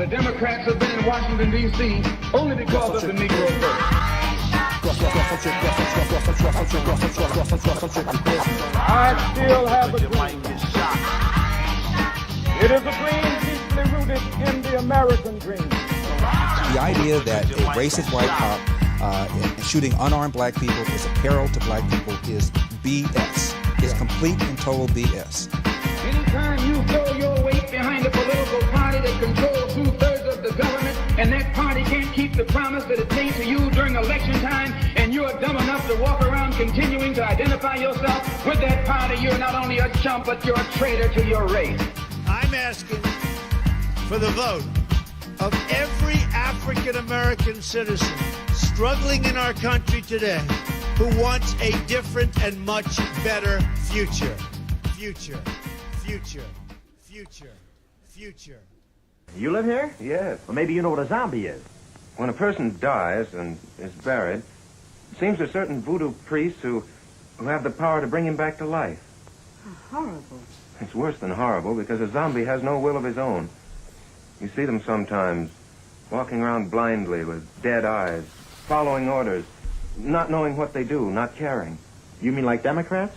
The Democrats have been in Washington, D.C. only because of the Negro vote. I still have a dream. It is a dream deeply rooted in the American dream. The idea that a racist white cop shooting unarmed black people is a peril to black people is BS. It's complete and total BS. Anytime you throw your weight behind a political party that controls 2/3 of the government, and that party can't keep the promise that it made to you during election time, and you're dumb enough to walk around continuing to identify yourself with that party, you're not only a chump, but you're a traitor to your race. I'm asking for the vote of every African-American citizen struggling in our country today who wants a different and much better future. Future. Future. Future. Future. You live here? Yes. Well, maybe you know what a zombie is. When a person dies and is buried, it seems there are certain voodoo priests who have the power to bring him back to life. How horrible. It's worse than horrible because a zombie has no will of his own. You see them sometimes walking around blindly with dead eyes, following orders, not knowing what they do, not caring. You mean like Democrats?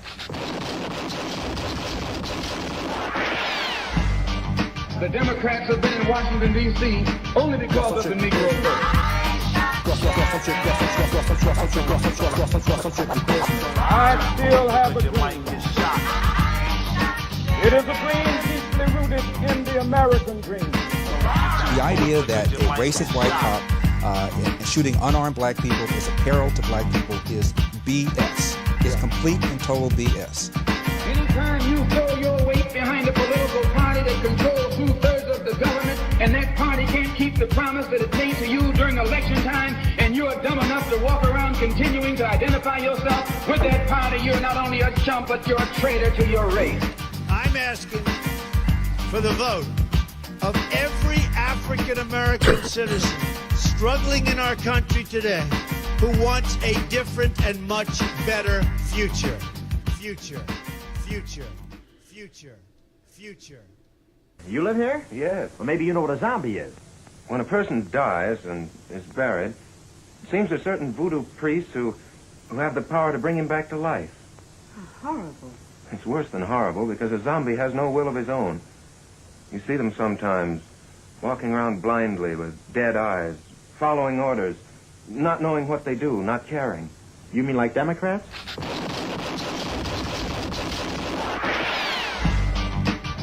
The Democrats have been in Washington, D.C. only because of the Negro vote. I still have a dream. It is a dream deeply rooted in the American dream. The idea that a racist white cop shooting unarmed black people is a peril to black people is BS. It's complete and total BS. Anytime you throw your weight behind a political party that controls 2/3 of the government, and that party can't keep the promise that it made to you during election time, and you're dumb enough to walk around continuing to identify yourself with that party, you're not only a chump, but you're a traitor to your race. I'm asking for the vote of every African-American citizen struggling in our country today who wants a different and much better future. Future. Future. Future. Future. You live here? Yes. Well, maybe you know what a zombie is. When a person dies and is buried, it seems there are certain voodoo priests who have the power to bring him back to life. How horrible. It's worse than horrible because a zombie has no will of his own. You see them sometimes walking around blindly with dead eyes, following orders, not knowing what they do, not caring. You mean like Democrats?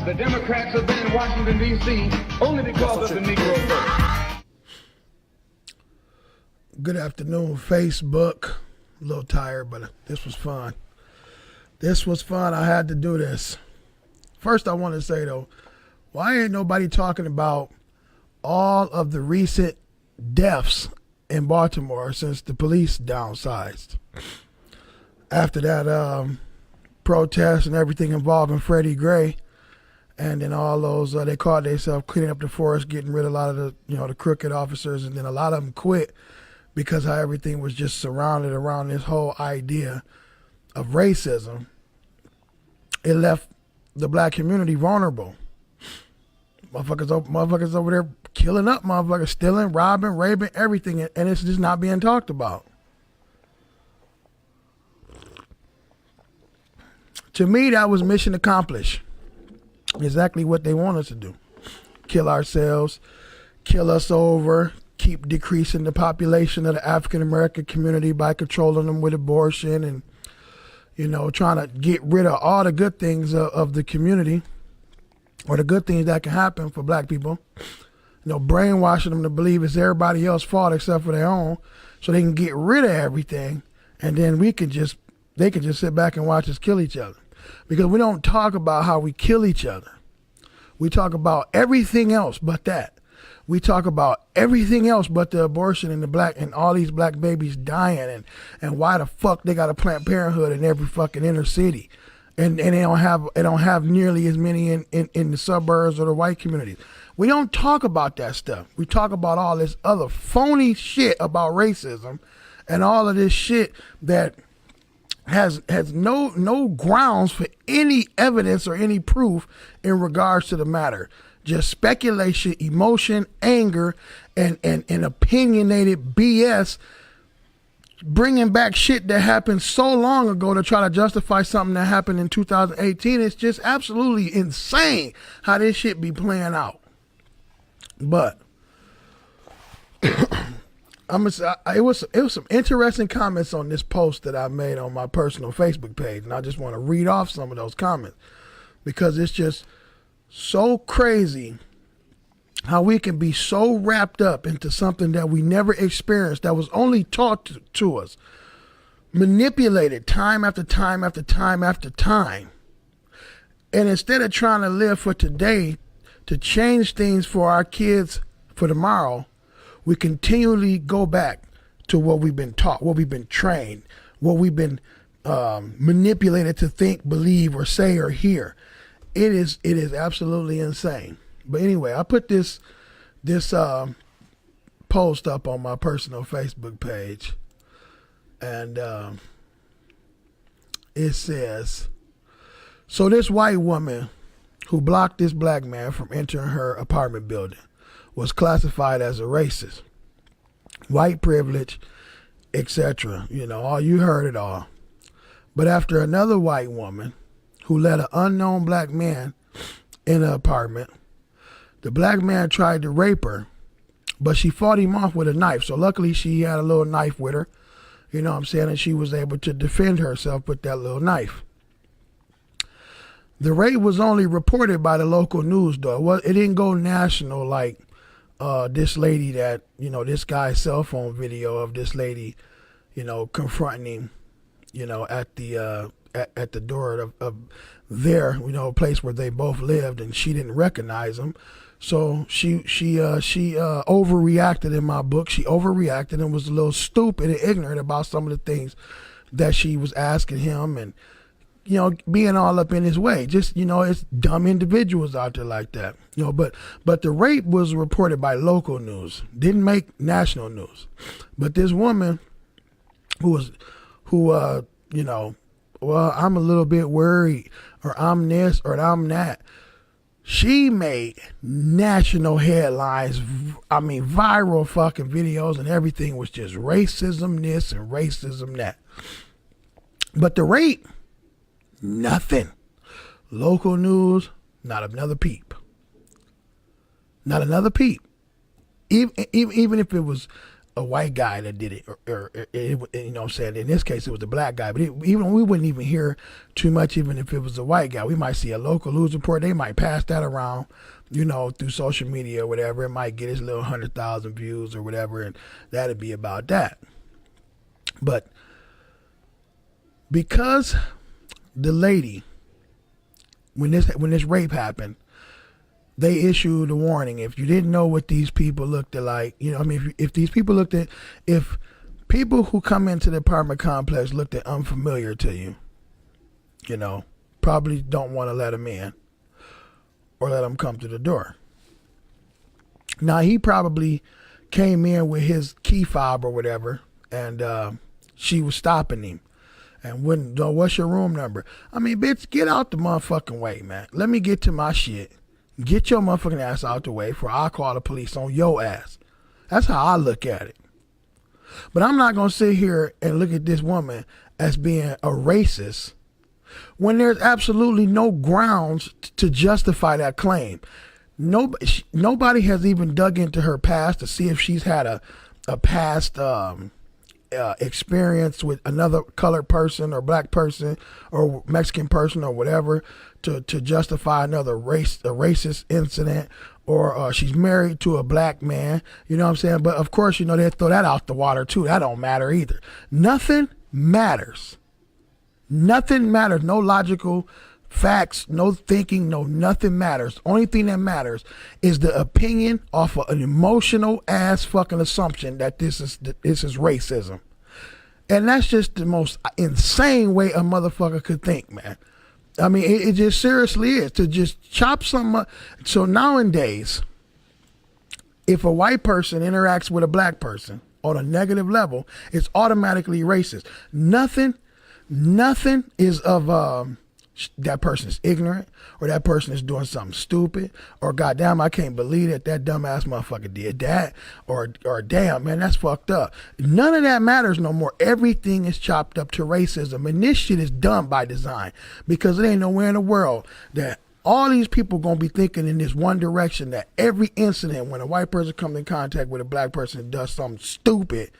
The Democrats have been in Washington, D.C. only because of the Negro vote. Good afternoon, Facebook. A little tired, but this was fun. This was fun. I had to do this. First, I want to say, though, why ain't nobody talking about all of the recent deaths in Baltimore since the police downsized? After that protest and everything involving Freddie Gray, and then all those, they called themselves cleaning up the forest, getting rid of a lot of the, the crooked officers, and then a lot of them quit because how everything was just surrounded around this whole idea of racism. It left the black community vulnerable. Motherfuckers over there killing up motherfuckers, stealing, robbing, raping, everything, and it's just not being talked about. To me, that was mission accomplished. Exactly what they want us to do. Kill ourselves, kill us over, keep decreasing the population of the African-American community by controlling them with abortion and, trying to get rid of all the good things of the community or the good things that can happen for black people. Brainwashing them to believe it's everybody else's fault except for their own so they can get rid of everything, and then they can just sit back and watch us kill each other. Because we don't talk about how we kill each other. We talk about everything else but that. We talk about everything else but the abortion and all these black babies dying and why the fuck they got a Planned Parenthood in every fucking inner city. And they don't have nearly as many in the suburbs or the white communities. We don't talk about that stuff. We talk about all this other phony shit about racism and all of this shit that has no grounds for any evidence or any proof in regards to the matter. just speculation, emotion, anger, and opinionated BS, bringing back shit that happened so long ago to try to justify something that happened in 2018. It's just absolutely insane how this shit be playing out. But it was some interesting comments on this post that I made on my personal Facebook page, and I just want to read off some of those comments because it's just so crazy how we can be so wrapped up into something that we never experienced, that was only taught to us, manipulated time after time after time after time. And instead of trying to live for today, to change things for our kids for tomorrow, we continually go back to what we've been taught, what we've been trained, what we've been manipulated to think, believe, or say, or hear. It is absolutely insane. But anyway, I put this post up on my personal Facebook page, and it says, so this white woman who blocked this black man from entering her apartment building was classified as a racist, white privilege, etc. You know, all you heard it all. But after another white woman who let an unknown black man in her apartment, the black man tried to rape her, but she fought him off with a knife. So luckily she had a little knife with her, you know what I'm saying, and she was able to defend herself with that little knife. The rape was only reported by the local news, though. It didn't go national like this lady that, you know, this guy's cell phone video of this lady, you know, confronting him, you know, at the door of their, you know, place where they both lived, and she didn't recognize him. So she overreacted in my book. She overreacted and was a little stupid and ignorant about some of the things that she was asking him, and, you know, being all up in his way. Just, you know, it's dumb individuals out there like that. You know, but the rape was reported by local news, didn't make national news. But this woman who you know, well, I'm a little bit worried, or I'm this, or I'm that. She made national headlines. I mean, viral fucking videos, and everything was just racism this and racism that. But the rape, nothing. Local news, not another peep. Not another peep. Even if it was a white guy that did it, or you know what I'm saying, in this case it was a black guy, but even we wouldn't even hear too much even if it was a white guy. We might see a local news report, they might pass that around, you know, through social media or whatever. It might get its little 100,000 views or whatever, and that'd be about that. But because the lady, when this rape happened, they issued a warning. If you didn't know what these people looked like, you know, I mean, if these people if people who come into the apartment complex looked at unfamiliar to you, you know, probably don't want to let them in or let them come to the door. Now, he probably came in with his key fob or whatever, and she was stopping him and wouldn't know, what's your room number? I mean, bitch, get out the motherfucking way, man. Let me get to my shit. Get your motherfucking ass out the way, for I'll call the police on your ass. That's how I look at it. But I'm not going to sit here and look at this woman as being a racist when there's absolutely no grounds to justify that claim. Nobody has even dug into her past to see if she's had a past experience with another colored person or black person or Mexican person or whatever to justify another racist incident, or she's married to a black man, you know what I'm saying? But of course, you know, they throw that out the water too. That don't matter either. Nothing matters. Nothing matters. No logical facts, no thinking, no nothing matters. Only thing that matters is the opinion off of an emotional ass fucking assumption that this is racism. And that's just the most insane way a motherfucker could think, man. I mean, it just seriously is, to just chop something up. So nowadays, if a white person interacts with a black person on a negative level, it's automatically racist. Nothing is of that person is ignorant, or that person is doing something stupid, or goddamn, I can't believe that dumbass motherfucker did that, or damn, man, that's fucked up. None of that matters no more. Everything is chopped up to racism, and this shit is done by design, because it ain't nowhere in the world that all these people gonna be thinking in this one direction, that every incident when a white person comes in contact with a black person and does something stupid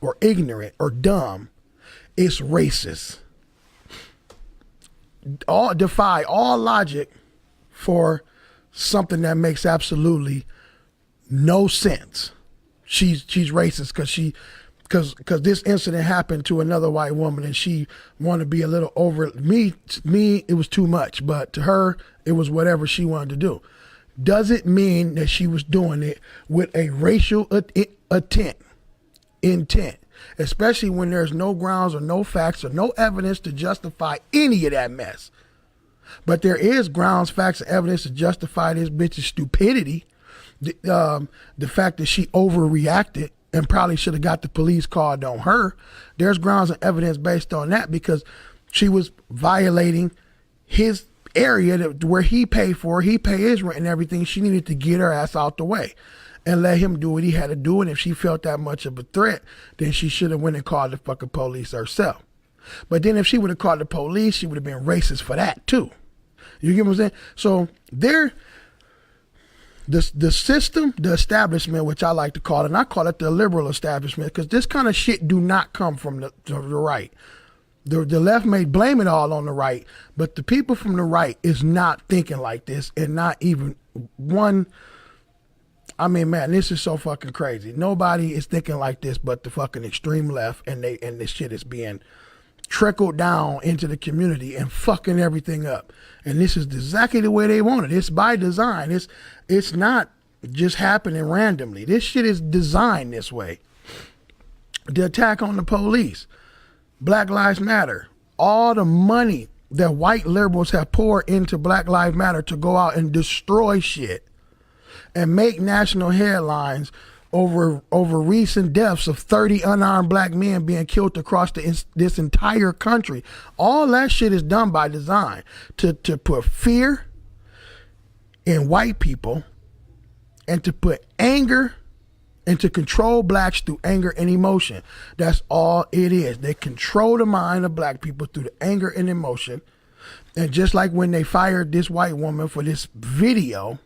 or ignorant or dumb, it's racist. Defy all logic for something that makes absolutely no sense. She's racist because this incident happened to another white woman, and she wanted to be a little over me. It was too much, but to her, it was whatever she wanted to do. Doesn't mean that she was doing it with a racial intent, especially when there's no grounds or no facts or no evidence to justify any of that mess. But there is grounds, facts, and evidence to justify this bitch's stupidity. The fact that she overreacted and probably should have got the police called on her. There's grounds and evidence based on that, because she was violating his area where he paid for. He paid his rent and everything. She needed to get her ass out the way and let him do what he had to do. And if she felt that much of a threat, then she should have went and called the fucking police herself. But then if she would have called the police, she would have been racist for that too. You get what I'm saying? So the system, the establishment, which I like to call it, and I call it the liberal establishment, because this kind of shit do not come from the right. The left may blame it all on the right, but the people from the right is not thinking like this, and not even one. I mean, man, this is so fucking crazy. Nobody is thinking like this but the fucking extreme left, and this shit is being trickled down into the community and fucking everything up. And this is exactly the way they want it. It's by design. It's not just happening randomly. This shit is designed this way. The attack on the police, Black Lives Matter, all the money that white liberals have poured into Black Lives Matter to go out and destroy shit and make national headlines over recent deaths of 30 unarmed black men being killed across this entire country. All that shit is done by design to put fear in white people, and to put anger, and to control blacks through anger and emotion. That's all it is. They control the mind of black people through the anger and emotion. And just like when they fired this white woman for this video,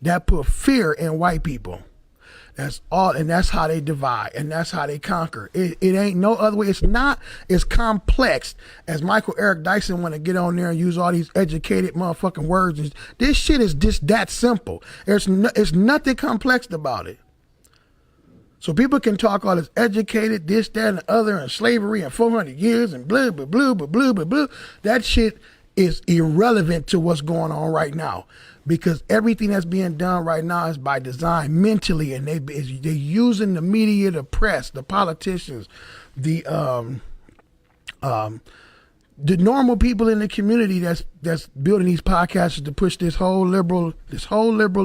that put fear in white people. That's all, and that's how they divide, and that's how they conquer. It ain't no other way. It's not as complex as Michael Eric Dyson want to get on there and use all these educated motherfucking words. This shit is just that simple. It's nothing complex about it. So people can talk all this educated, this, that, and the other, and slavery, and 400 years, and blah, blah, blah, blah, blah, blah, blah. That shit is irrelevant to what's going on right now. Because everything that's being done right now is by design mentally, and they're using the media, the press, the politicians, the normal people in the community that's building these podcasts to push this whole liberal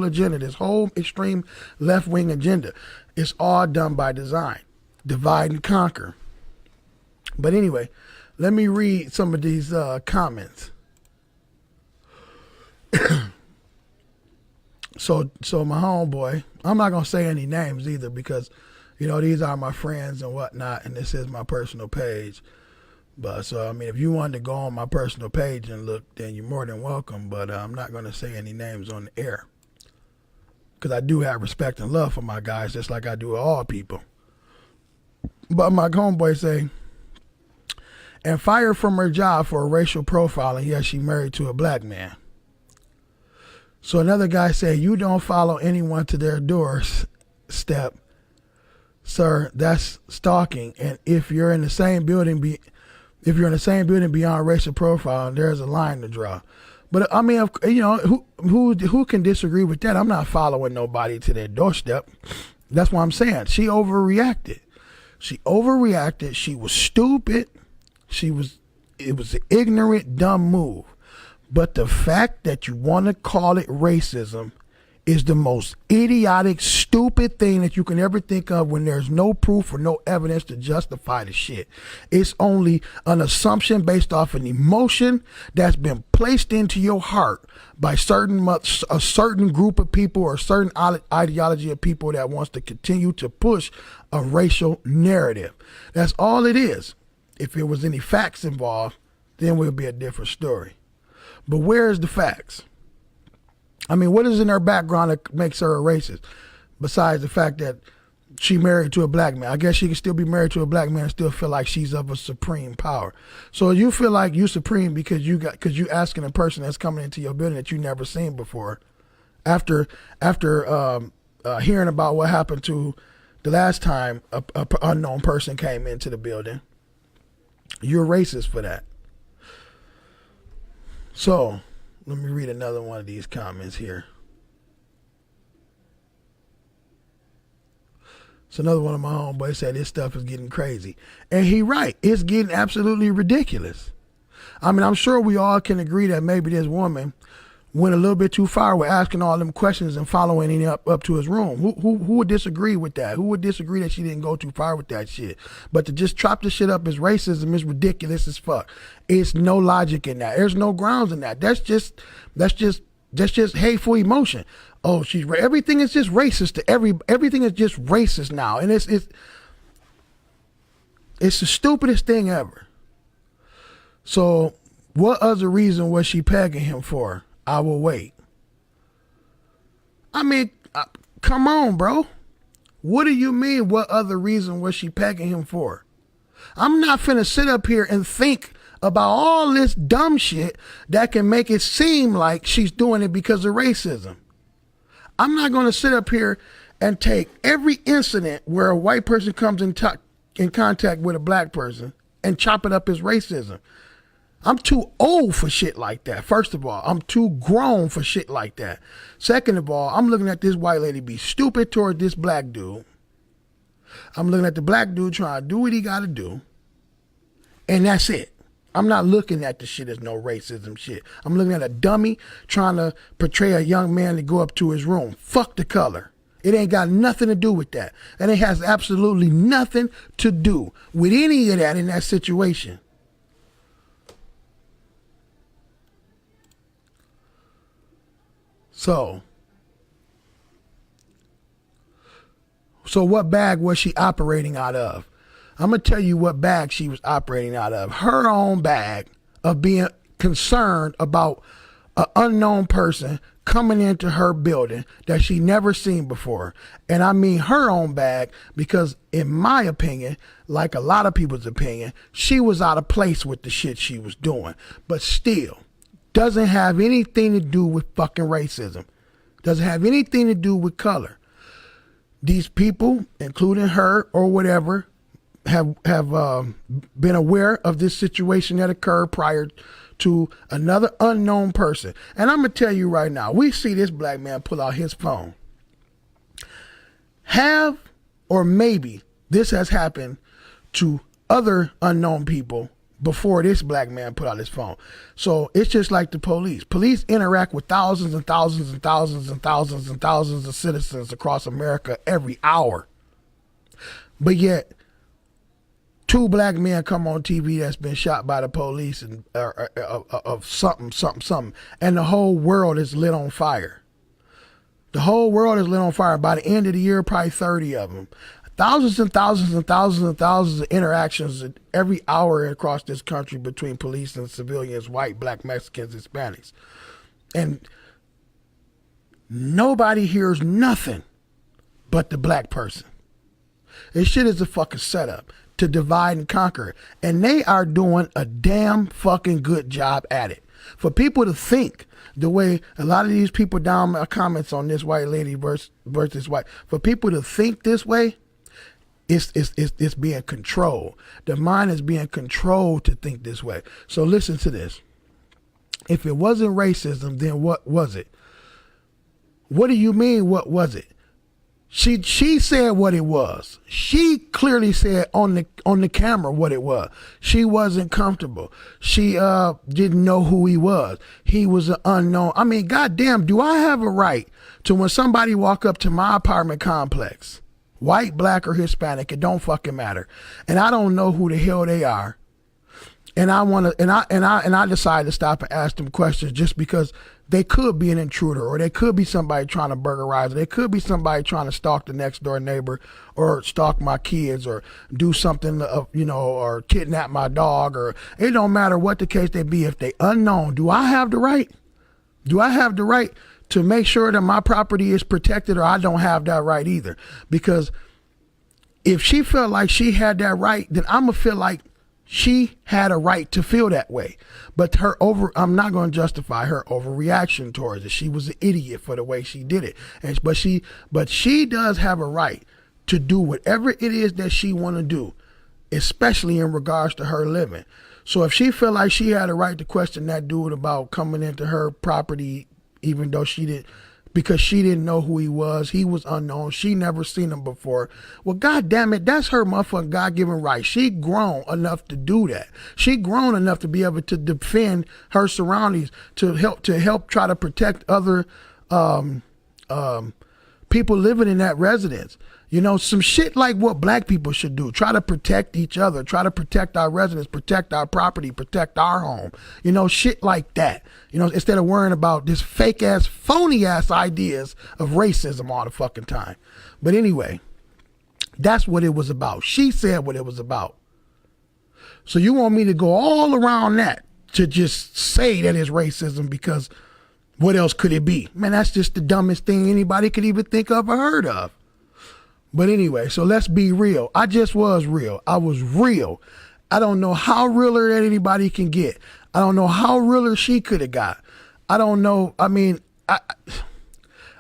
agenda, this whole extreme left wing agenda. It's all done by design, divide and conquer. But anyway, let me read some of these comments. So my homeboy, I'm not gonna say any names either, because these are my friends and whatnot, and this is my personal page. But so I mean, if you wanted to go on my personal page and look, then you're more than welcome. But I'm not gonna say any names on the air, because I do have respect and love for my guys, just like I do all people. But my homeboy say, and fired from her job for a racial profiling. Yes, she married to a black man. So another guy said, you don't follow anyone to their doorstep, sir. That's stalking. And if you're in the same building, beyond racial profiling, there's a line to draw. But I mean, who can disagree with that? I'm not following nobody to their doorstep. That's what I'm saying. She overreacted. She was stupid. It was an ignorant, dumb move. But the fact that you want to call it racism is the most idiotic, stupid thing that you can ever think of when there's no proof or no evidence to justify the shit. It's only an assumption based off an emotion that's been placed into your heart by a certain group of people or a certain ideology of people that wants to continue to push a racial narrative. That's all it is. If there was any facts involved, then it would be a different story. But where is the facts? I mean, what is in her background that makes her a racist? Besides the fact that she married to a black man. I guess she can still be married to a black man and still feel like she's of a supreme power. So you feel like you supreme because you asking a person that's coming into your building that you never seen before. After hearing about what happened to the last time a unknown person came into the building, you're racist for that. So let me read another one of these comments here. So another one of my homeboys said this stuff is getting crazy. And he right. It's getting absolutely ridiculous. I mean, I'm sure we all can agree that maybe this woman went a little bit too far with asking all them questions and following him up to his room. Who would disagree with that? Who would disagree that she didn't go too far with that shit? But to just chop the shit up as racism is ridiculous as fuck. It's no logic in that. There's no grounds in that. That's just hateful emotion. Oh, everything is just racist to everything is just racist now. And it's the stupidest thing ever. So what other reason was she pegging him for? I will wait. I mean, come on, bro. What do you mean? What other reason was she pegging him for? I'm not finna sit up here and think about all this dumb shit that can make it seem like she's doing it because of racism. I'm not going to sit up here and take every incident where a white person comes in contact with a black person and chop it up as racism. I'm too old for shit like that. First of all, I'm too grown for shit like that. Second of all, I'm looking at this white lady be stupid toward this black dude. I'm looking at the black dude trying to do what he got to do. And that's it. I'm not looking at the shit as no racism shit. I'm looking at a dummy trying to portray a young man to go up to his room. Fuck the color. It ain't got nothing to do with that. And it has absolutely nothing to do with any of that in that situation. So what bag was she operating out of? I'm going to tell you what bag she was operating out of. Her own bag of being concerned about an unknown person coming into her building that she never seen before. And I mean her own bag because in my opinion, like a lot of people's opinion, she was out of place with the shit she was doing. But still, doesn't have anything to do with fucking racism. Doesn't have anything to do with color. These people, including her or whatever, have been aware of this situation that occurred prior to another unknown person. And I'm going to tell you right now, we see this black man pull out his phone. Or maybe this has happened to other unknown people before this black man put out his phone. So it's just like the police. Police interact with thousands and thousands and thousands and thousands and thousands of citizens across America every hour. But yet, two black men come on TV that's been shot by the police and of something, and the whole world is lit on fire. The whole world is lit on fire. By the end of the year, probably 30 of them. Thousands and thousands and thousands and thousands of interactions every hour across this country between police and civilians, white, black, Mexicans, Hispanics. And nobody hears nothing but the black person. This shit is a fucking setup to divide and conquer. And they are doing a damn fucking good job at it. For people to think the way a lot of these people down my comments on this white lady versus white, for people to think this way, it's being controlled. The mind is being controlled to think this way. So listen to this. If it wasn't racism, then what was it? What do you mean, what was it? She said what it was. She clearly said on the camera what it was. She wasn't comfortable. She didn't know who he was. He was an unknown. I mean, goddamn, do I have a right to when somebody walk up to my apartment complex, white, black, or Hispanic, it don't fucking matter, and I don't know who the hell they are, and I decide to stop and ask them questions just because they could be an intruder, or they could be somebody trying to burglarize, or they could be somebody trying to stalk the next door neighbor, or stalk my kids, or do something, or kidnap my dog, or it don't matter what the case may be. If they unknown, do I have the right? Do I have the right to make sure that my property is protected, or I don't have that right either? Because if she felt like she had that right, then I'm gonna feel like she had a right to feel that way. But I'm not going to justify her overreaction towards it. She was an idiot for the way she did it. But she does have a right to do whatever it is that she want to do, especially in regards to her living. So if she felt like she had a right to question that dude about coming into her property, even though she didn't, because she didn't know who he was unknown, she never seen him before. Well, God damn it, that's her motherfucking God-given right. She grown enough to do that. She grown enough to be able to defend her surroundings, to help try to protect other people living in that residence. Some shit like what black people should do. Try to protect each other. Try to protect our residents, protect our property, protect our home. Shit like that. Instead of worrying about this fake ass, phony ass ideas of racism all the fucking time. But anyway, that's what it was about. She said what it was about. So you want me to go all around that to just say that it's racism, because what else could it be? Man, that's just the dumbest thing anybody could even think of or heard of. But anyway, so let's be real. I just was real. I was real. I don't know how realer that anybody can get. I don't know how realer she could have got. I don't know. I mean,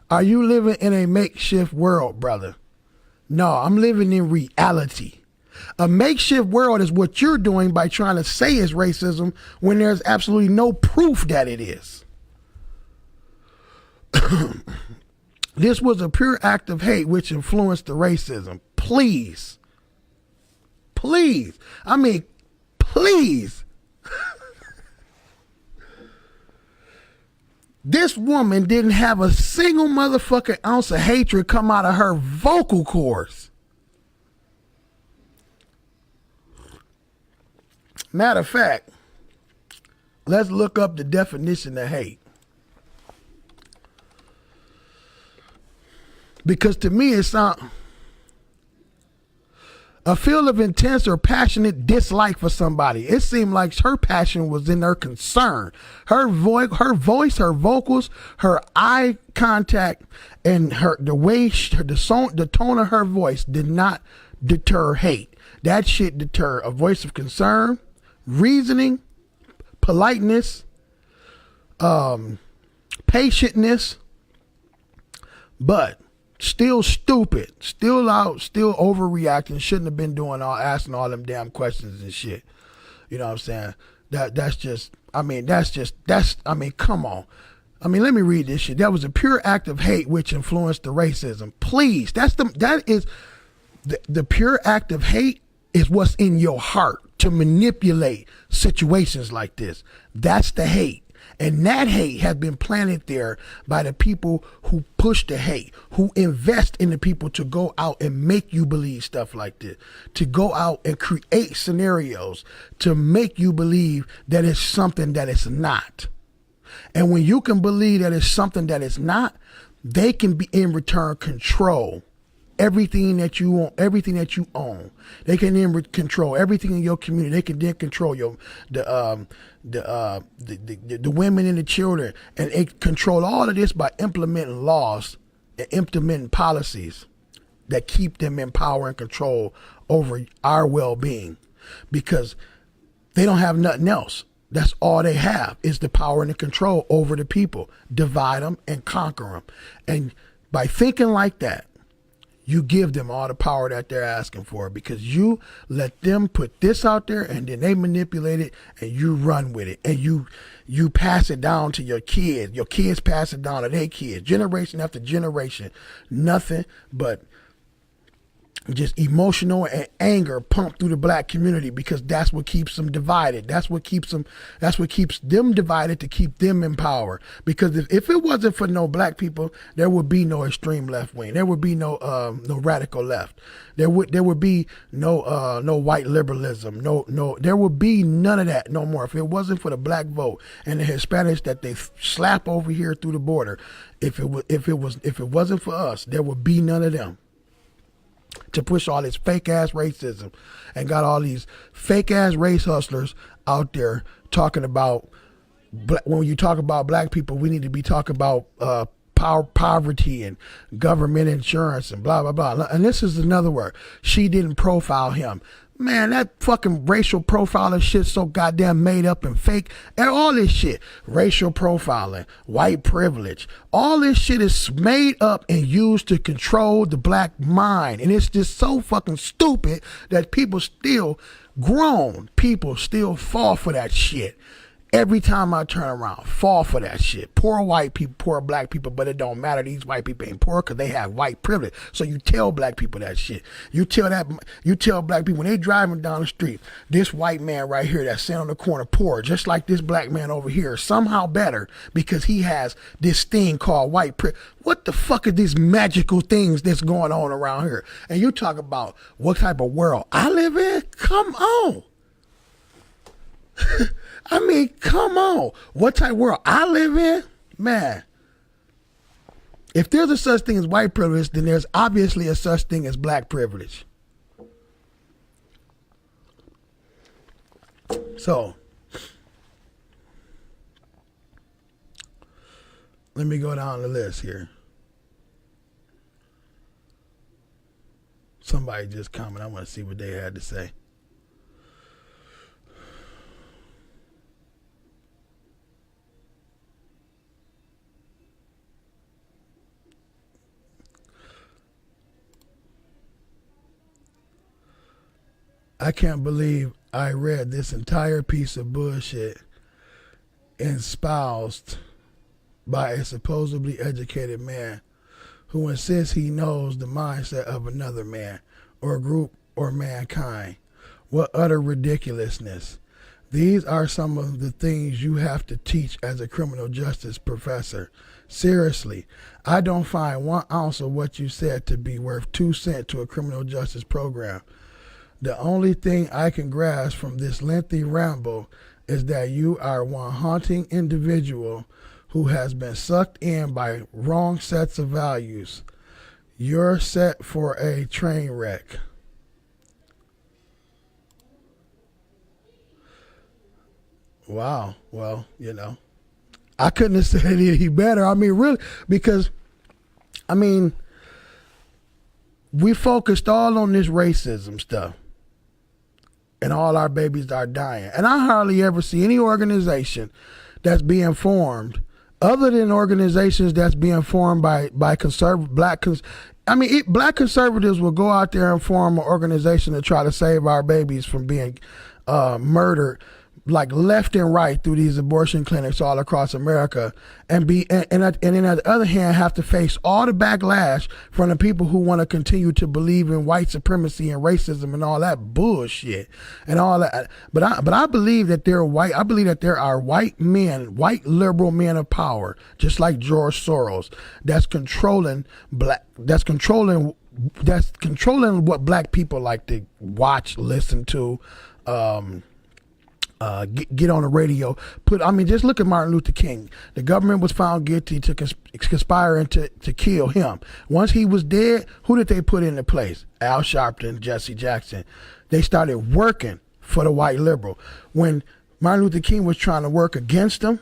are you living in a makeshift world, brother? No, I'm living in reality. A makeshift world is what you're doing by trying to say it's racism when there's absolutely no proof that it is. This was a pure act of hate which influenced the racism. Please. Please. I mean, please. This woman didn't have a single motherfucking ounce of hatred come out of her vocal cords. Matter of fact, let's look up the definition of hate. Because to me, it sounds a feel of intense or passionate dislike for somebody. It seemed like her passion was in her concern. Her voice, her vocals, her eye contact, and the tone of her voice did not deter hate. That shit deter a voice of concern, reasoning, politeness, patientness, but still stupid, still out, still overreacting, shouldn't have been asking all them damn questions and shit. You know what I'm saying? Come on. Let me read this shit. That was a pure act of hate which influenced the racism. Please, that is the pure act of hate is what's in your heart to manipulate situations like this. That's the hate. And that hate has been planted there by the people who push the hate, who invest in the people to go out and make you believe stuff like this, to go out and create scenarios to make you believe that it's something that it's not. And when you can believe that it's something that it's not, they can be in return control everything that you want, everything that you own. They can then control everything in your community. They can then control the women and the children, and they control all of this by implementing laws and implementing policies that keep them in power and control over our well-being, because they don't have nothing else. That's all they have is the power and the control over the people. Divide them and conquer them. And by thinking like that, you give them all the power that they're asking for, because you let them put this out there and then they manipulate it and you run with it, and you pass it down to your kids pass it down to their kids, generation after generation, nothing but just emotional and anger pumped through the black community, because that's what keeps them divided. That's what keeps them divided, to keep them in power. Because if it wasn't for no black people, there would be no extreme left wing. There would be no radical left. There would be no white liberalism. No, there would be none of that no more. If it wasn't for the black vote and the Hispanics that they slap over here through the border, if it wasn't for us, there would be none of them to push all this fake ass racism, and got all these fake ass race hustlers out there talking about, when you talk about black people, we need to be talking about poverty and government insurance and blah, blah, blah. And this is another word. She didn't profile him. Man, that fucking racial profiling shit so goddamn made up and fake. And all this shit, racial profiling, white privilege, all this shit is made up and used to control the black mind. And it's just so fucking stupid that grown people still fall for that shit. Every time I turn around, fall for that shit. Poor white people, poor black people, but it don't matter. These white people ain't poor because they have white privilege. So you tell black people that shit. You tell black people when they driving down the street, this white man right here that's sitting on the corner poor, just like this black man over here, somehow better because he has this thing called white privilege. What the fuck are these magical things that's going on around here? And you talk about what type of world I live in? Come on. I mean, come on. What type of world I live in? Man. If there's a such thing as white privilege, then there's obviously a such thing as black privilege. So, let me go down the list here. Somebody just commented. I want to see what they had to say. I can't believe I read this entire piece of bullshit espoused by a supposedly educated man who insists he knows the mindset of another man or group or mankind. What utter ridiculousness. These are some of the things you have to teach as a criminal justice professor. Seriously, I don't find 1 ounce of what you said to be worth 2 cents to a criminal justice program. The only thing I can grasp from this lengthy ramble is that you are one haunting individual who has been sucked in by wrong sets of values. You're set for a train wreck. Wow. Well, I couldn't have said it any better. I mean, really, because, we focused all on this racism stuff. And all our babies are dying. And I hardly ever see any organization that's being formed, other than organizations that's being formed by black conservatives will go out there and form an organization to try to save our babies from being murdered, like left and right, through these abortion clinics all across America, and then on the other hand have to face all the backlash from the people who want to continue to believe in white supremacy and racism and all that bullshit and all that. But I believe that there are white men, white liberal men of power, just like George Soros, that's controlling what black people like to watch, listen to, get on the radio. Just look at Martin Luther King. The government was found guilty to conspiring to kill him. Once he was dead, who did they put into place? Al Sharpton, Jesse Jackson. They started working for the white liberal. When Martin Luther King was trying to work against them,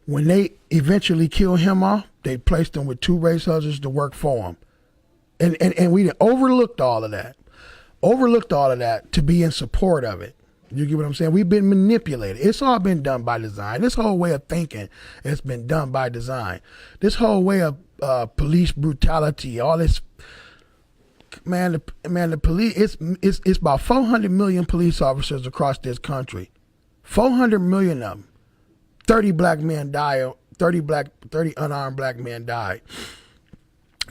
when they eventually killed him off, they placed him with 2 race hustlers to work for him. And we overlooked all of that. To be in support of it. You get what I'm saying? We've been manipulated. It's all been done by design. This whole way of thinking has been done by design. This whole way of police brutality, all this, the police, it's about 400 million police officers across this country. 400 million of them. 30 black men died. 30 unarmed black men died.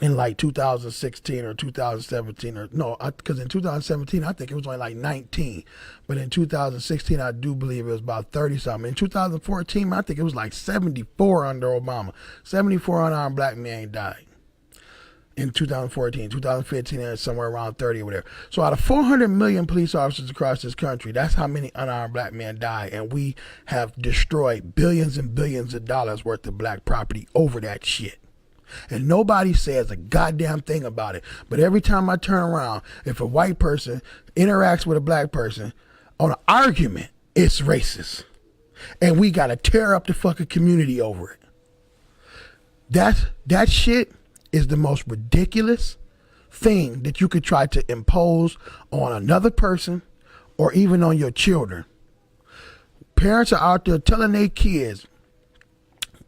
in like 2016 or 2017 or no, because in 2017 I think it was only like 19, but in 2016 I do believe it was about 30 something. In 2014 I think it was like 74 under Obama. 74 unarmed black men died in 2014. 2015 it was somewhere around 30 or whatever. So out of 400 million police officers across this country, that's how many unarmed black men died, and we have destroyed billions and billions of dollars worth of black property over that shit. And nobody says a goddamn thing about it. But every time I turn around, if a white person interacts with a black person on an argument, it's racist. And we got to tear up the fucking community over it. That shit is the most ridiculous thing that you could try to impose on another person or even on your children. Parents are out there telling their kids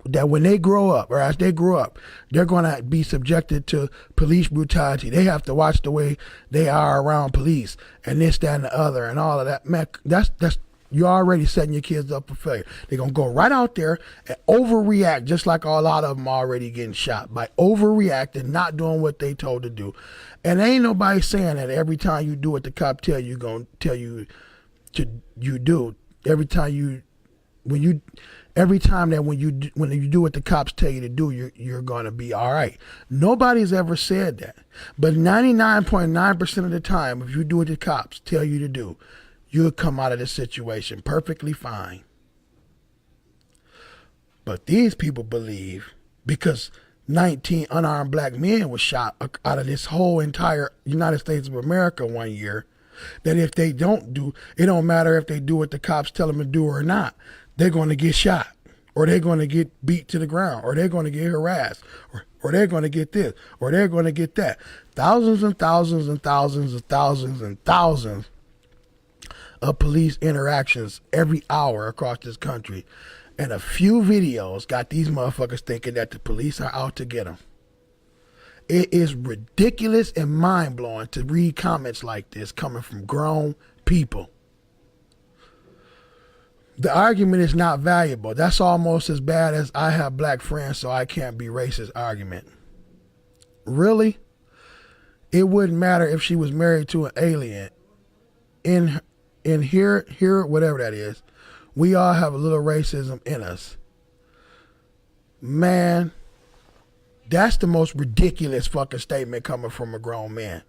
that when they grow up, or as they grow up, they're going to be subjected to police brutality. They have to watch the way they are around police and this, that, and the other, and all of that. Man, that's you're already setting your kids up for failure. They're going to go right out there and overreact, just like a lot of them already getting shot, by overreacting, not doing what they told to do. And ain't nobody saying that every time you do what the cop tell you, going to tell you to you do. Every time you do what the cops tell you to do, you're going to be all right. Nobody's ever said that. But 99.9% of the time, if you do what the cops tell you to do, you'll come out of this situation perfectly fine. But these people believe because 19 unarmed black men were shot out of this whole entire United States of America one year, that if they don't do, it don't matter if they do what the cops tell them to do or not, they're going to get shot, or they're going to get beat to the ground, or they're going to get harassed, or they're going to get this, or they're going to get that. Thousands and thousands and thousands and thousands and thousands of police interactions every hour across this country. And a few videos got these motherfuckers thinking that the police are out to get them. It is ridiculous and mind-blowing to read comments like this coming from grown people. The argument is not valuable. That's almost as bad as I have black friends so I can't be racist argument. Really? It wouldn't matter if she was married to an alien. In here, whatever that is, we all have a little racism in us. Man, that's the most ridiculous fucking statement coming from a grown man.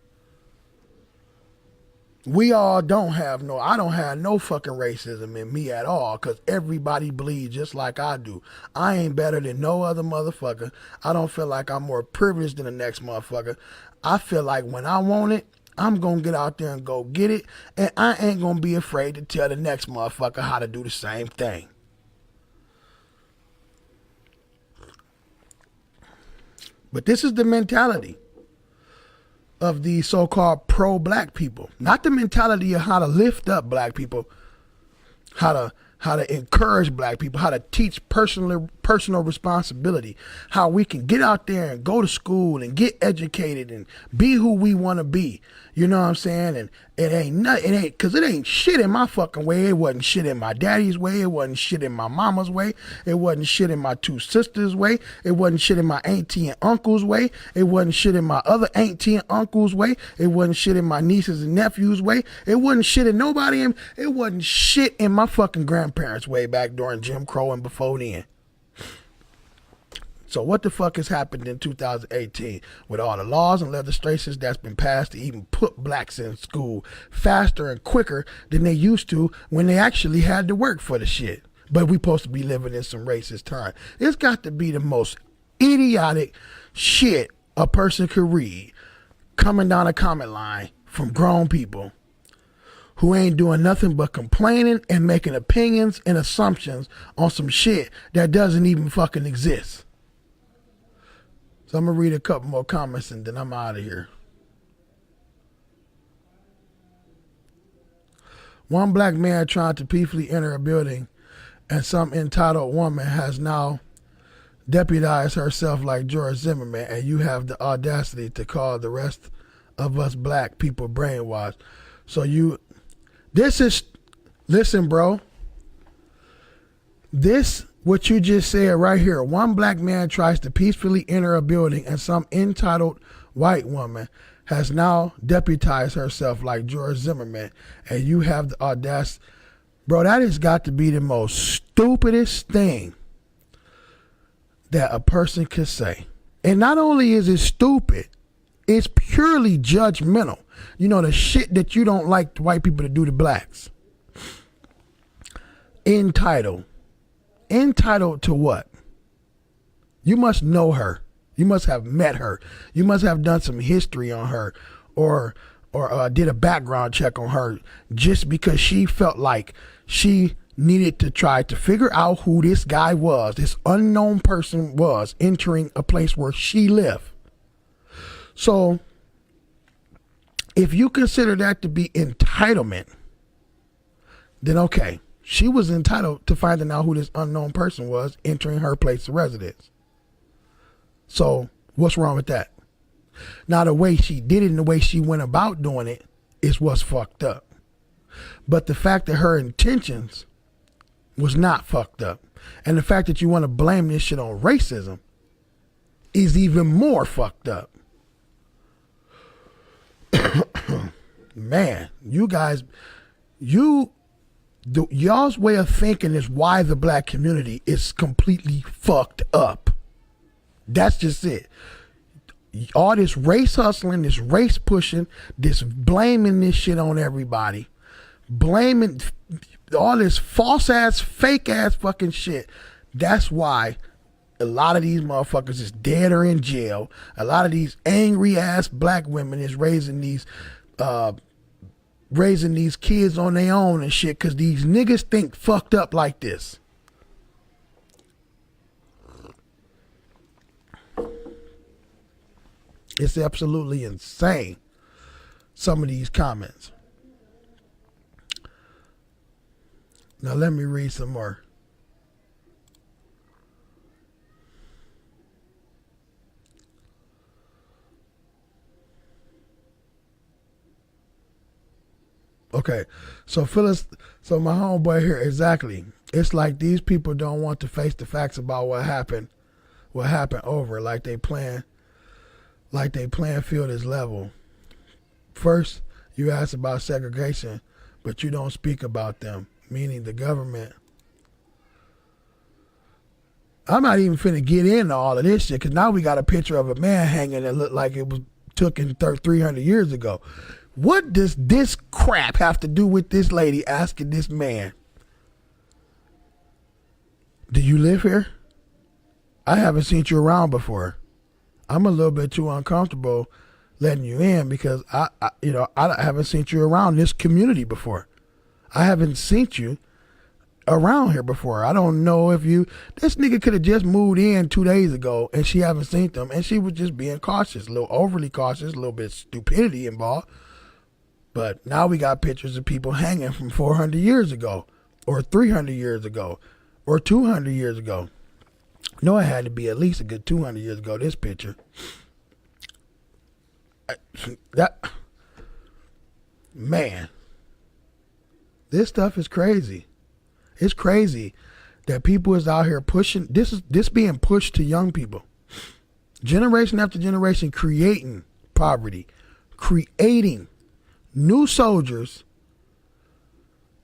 We all I don't have no fucking racism in me at all, because everybody bleeds just like I do. I ain't better than no other motherfucker. I don't feel like I'm more privileged than the next motherfucker. I feel like when I want it, I'm going to get out there and go get it, and I ain't going to be afraid to tell the next motherfucker how to do the same thing. But this is the mentality of the so-called pro-black people. Not the mentality of how to lift up black people, how to encourage black people, how to teach personal responsibility, how we can get out there and go to school and get educated and be who we want to be. You know what I'm saying? And it ain't shit in my fucking way. It wasn't shit in my daddy's way. It wasn't shit in my mama's way. It wasn't shit in my two sisters' way. It wasn't shit in my auntie and uncle's way. It wasn't shit in my other auntie and uncle's way. It wasn't shit in my nieces and nephews' way. It wasn't shit in nobody. It wasn't shit in my fucking grandparents' way back during Jim Crow and before then. So what the fuck has happened in 2018 with all the laws and legislations that's been passed to even put blacks in school faster and quicker than they used to when they actually had to work for the shit? But we supposed to be living in some racist time. It's got to be the most idiotic shit a person could read coming down a comment line from grown people who ain't doing nothing but complaining and making opinions and assumptions on some shit that doesn't even fucking exist. So I'm going to read a couple more comments and then I'm out of here. One black man tried to peacefully enter a building and some entitled woman has now deputized herself like George Zimmerman, and you have the audacity to call the rest of us black people brainwashed. So listen, bro. This what you just said right here. One black man tries to peacefully enter a building and some entitled white woman has now deputized herself like George Zimmerman, and you have the audacity. Bro, that has got to be the most stupidest thing that a person could say. And not only is it stupid, it's purely judgmental. You know, the shit that you don't like white people to do to blacks. Entitled. Entitled to what? You must know her. You must have met her. You must have done some history on her or did a background check on her just because she felt like she needed to try to figure out who this guy was, this unknown person was entering a place where she lived. So if you consider that to be entitlement, then okay. She was entitled to finding out who this unknown person was entering her place of residence. So what's wrong with that? Now, the way she did it and the way she went about doing it is what's fucked up. But the fact that her intentions was not fucked up, and the fact that you want to blame this shit on racism is even more fucked up. Man, you guys, y'all's way of thinking is why the black community is completely fucked up. That's just it. All this race hustling, this race pushing, this blaming this shit on everybody, blaming all this false ass, fake ass fucking shit. That's why a lot of these motherfuckers is dead or in jail. A lot of these angry ass black women is raising these kids on their own and shit because these niggas think fucked up like this. It's absolutely insane, some of these comments. Now let me read some more. Okay, so Phyllis, so my homeboy here, exactly. It's like these people don't want to face the facts about what happened over, like they playing field is level. First, you ask about segregation, but you don't speak about them, meaning the government. I'm not even finna get into all of this shit, because now we got a picture of a man hanging that looked like it was took in 300 years ago. What does this crap have to do with this lady asking this man, do you live here? I haven't seen you around before. I'm a little bit too uncomfortable letting you in because I haven't seen you around this community before. I haven't seen you around here before. I don't know if this nigga could have just moved in 2 days ago and she haven't seen them and she was just being cautious, a little overly cautious, a little bit of stupidity involved. But now we got pictures of people hanging from 400 years ago or 300 years ago or 200 years ago. No, it had to be at least a good 200 years ago, this picture. Man, this stuff is crazy. It's crazy that people is out here pushing, this being pushed to young people. Generation after generation creating poverty, creating new soldiers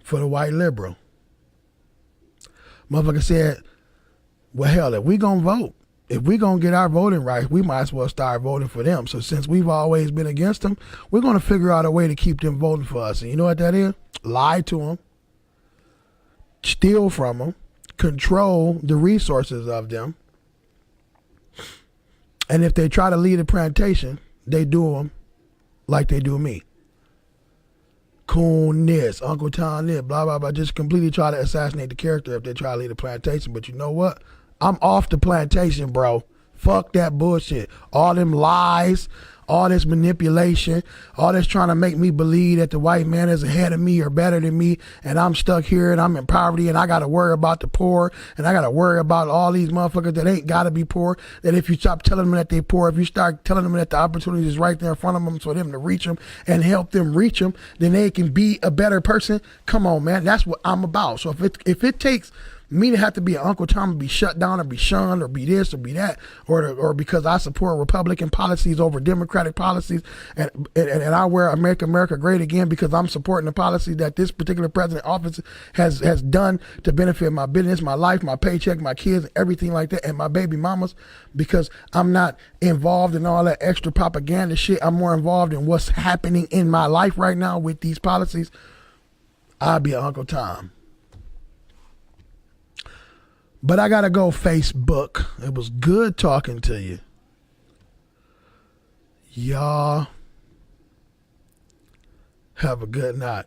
for the white liberal. Motherfucker said, well, hell, if we gonna vote, if we gonna get our voting rights, we might as well start voting for them. So since we've always been against them, we're gonna figure out a way to keep them voting for us. And you know what that is? Lie to them, steal from them, control the resources of them. And if they try to lead a plantation, they do them like they do me. Coon this, Uncle Tom this, blah, blah, blah. Just completely try to assassinate the character if they try to lead a plantation. But you know what? I'm off the plantation, bro. Fuck that bullshit. All them lies, all this manipulation, all this trying to make me believe that the white man is ahead of me or better than me, and I'm stuck here and I'm in poverty and I got to worry about the poor and I got to worry about all these motherfuckers that ain't got to be poor, that if you stop telling them that they poor, if you start telling them that the opportunity is right there in front of them for them to reach them and help them reach them, then they can be a better person. Come on, man. That's what I'm about. So if it takes Me to have to be an Uncle Tom and be shut down or be shunned or be this or be that, or because I support Republican policies over Democratic policies, and I wear Make America Great Again because I'm supporting the policy that this particular president office has done to benefit my business, my life, my paycheck, my kids, everything like that, and my baby mamas, because I'm not involved in all that extra propaganda shit. I'm more involved in what's happening in my life right now with these policies. I'll be an Uncle Tom. But I gotta go, Facebook. It was good talking to you. Y'all have a good night.